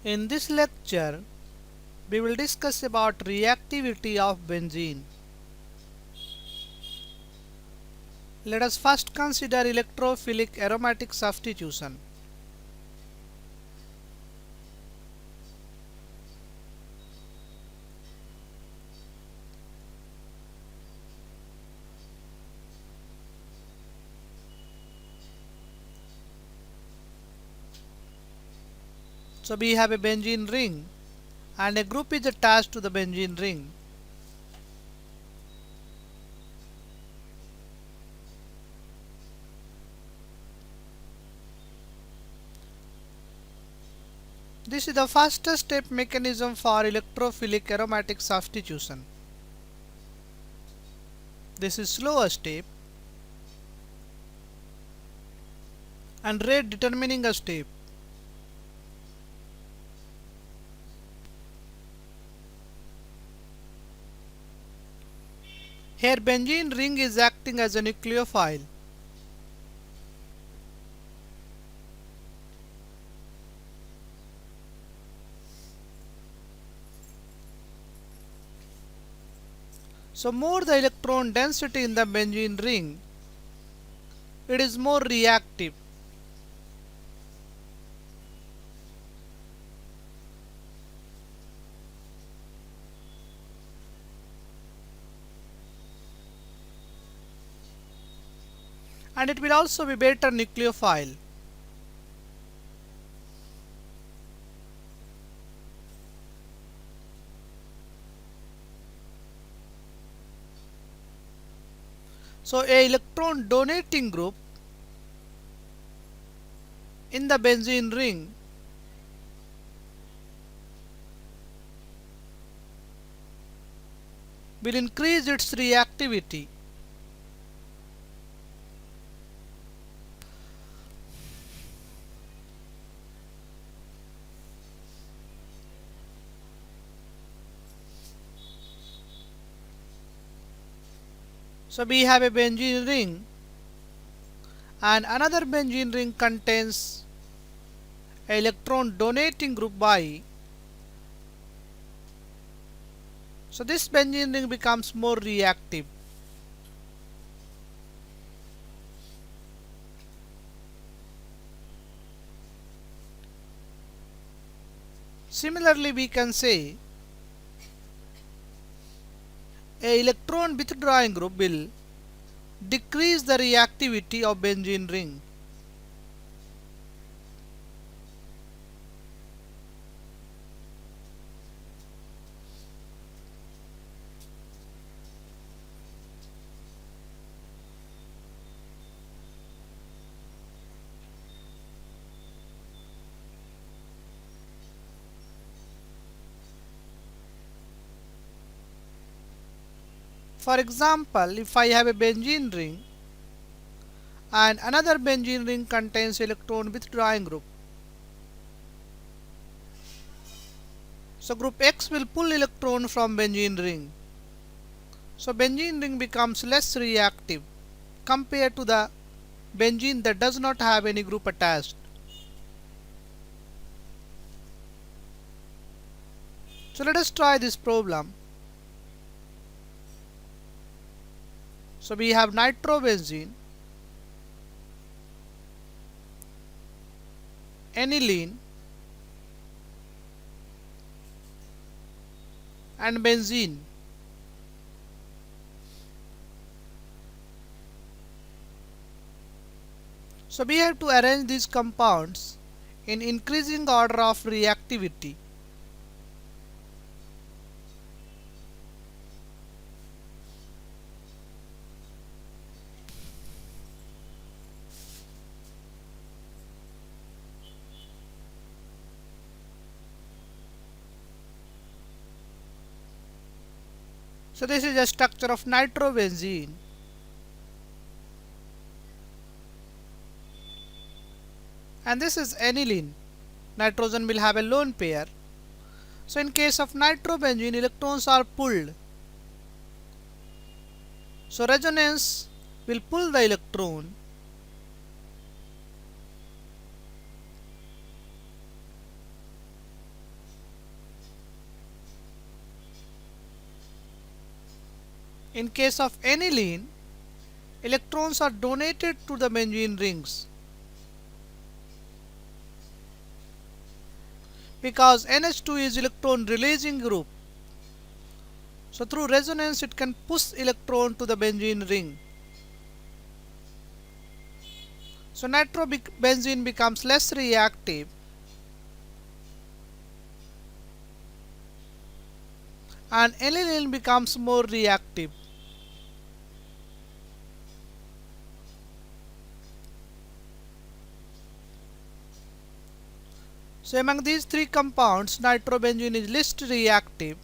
In this lecture, we will discuss about reactivity of benzene. Let us first consider electrophilic aromatic substitution. So we have a benzene ring and a group is attached to the benzene ring. This is the first step mechanism for electrophilic aromatic substitution. This is slower step and rate determining a step. Here benzene ring is acting as a nucleophile. So more the electron density in the benzene ring, it is more reactive. And it will also be better nucleophile. So a electron donating group in the benzene ring will increase its reactivity. So we have a benzene ring and another benzene ring contains a electron donating group Y. So this benzene ring becomes more reactive. Similarly, we can say a electron withdrawing group will decrease the reactivity of benzene ring. For example, if I have a benzene ring and another benzene ring contains electron withdrawing group, so group X will pull electron from benzene ring. So benzene ring becomes less reactive compared to the benzene that does not have any group attached. So let us try this problem. So we have nitrobenzene, aniline and benzene. So we have to arrange these compounds in increasing order of reactivity. So this is a structure of nitrobenzene. And this is aniline. Nitrogen will have a lone pair. So in case of nitrobenzene, electrons are pulled. So resonance will pull the electron. In case of aniline, electrons are donated to the benzene rings because NH2 is electron releasing group. So through resonance it can push electron to the benzene ring. So nitrobenzene becomes less reactive and aniline becomes more reactive. So among these three compounds, nitrobenzene is least reactive.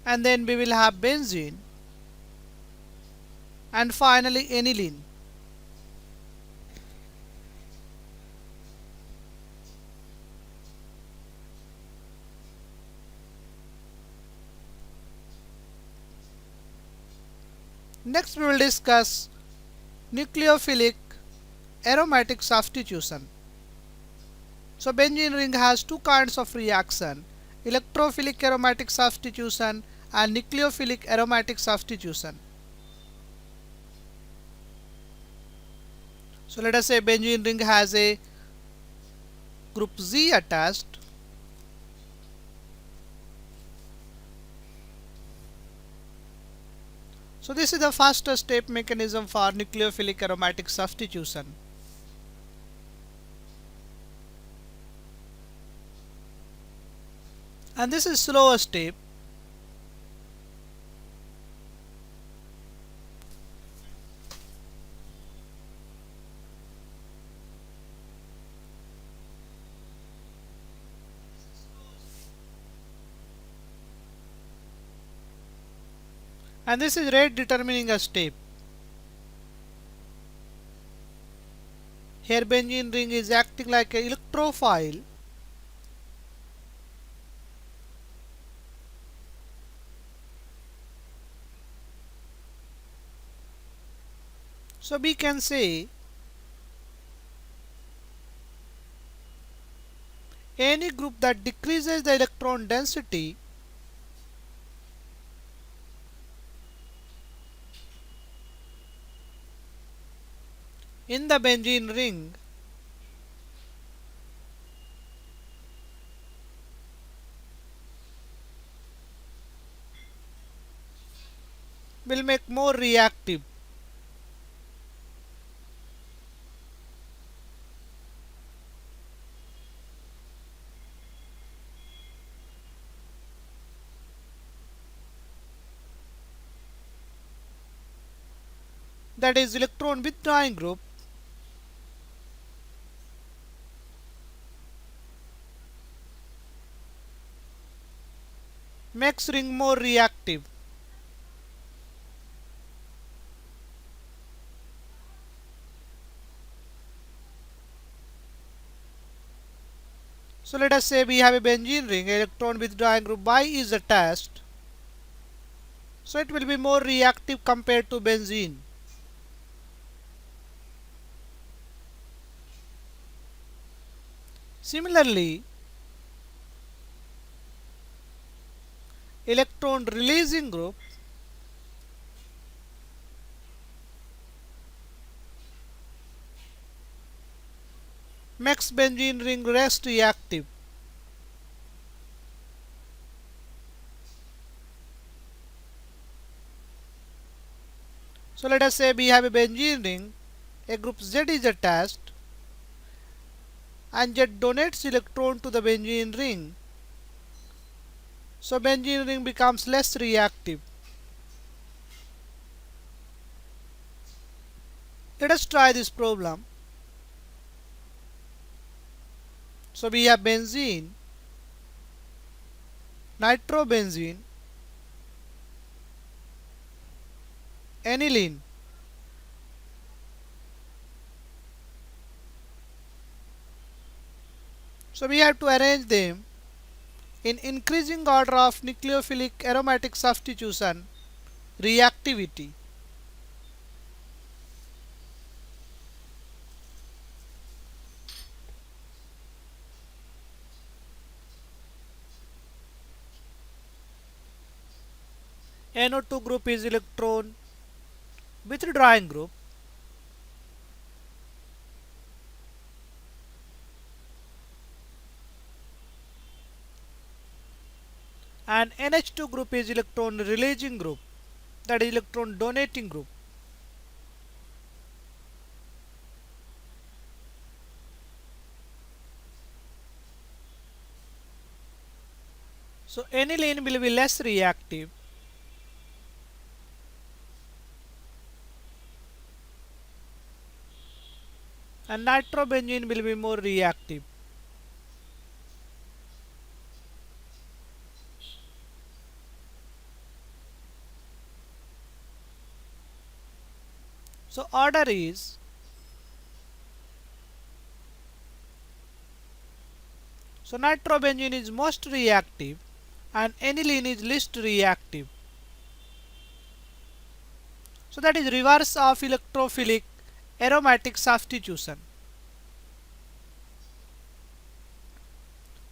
And then we will have benzene and finally aniline. Next we will discuss nucleophilic aromatic substitution. So benzene ring has two kinds of reaction: electrophilic aromatic substitution and nucleophilic aromatic substitution. So let us say benzene ring has a group Z attached. So this is the first step mechanism for nucleophilic aromatic substitution. And this is slower step. And this is rate determining a step. Here benzene ring is acting like an electrophile. So we can say any group that decreases the electron density in the benzene ring will make more reactive. That is electron withdrawing group makes ring more reactive. So let us say we have a benzene ring, electron withdrawing group Y is attached. So it will be more reactive compared to benzene. Similarly, electron releasing group makes benzene ring less reactive. So let us say we have a benzene ring, a group Z is attached and Z donates electron to the benzene ring. So benzene ring becomes less reactive. Let us try this problem. So we have benzene, nitrobenzene, aniline. So we have to arrange them in increasing order of nucleophilic aromatic substitution reactivity. NO2 group is electron withdrawing group, and NH2 group is electron releasing group, that is electron donating group. So aniline will be less reactive and nitrobenzene will be more reactive. So order is so nitrobenzene is most reactive and aniline is least reactive. So that is reverse of electrophilic aromatic substitution.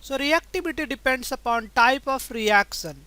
So reactivity depends upon type of reaction.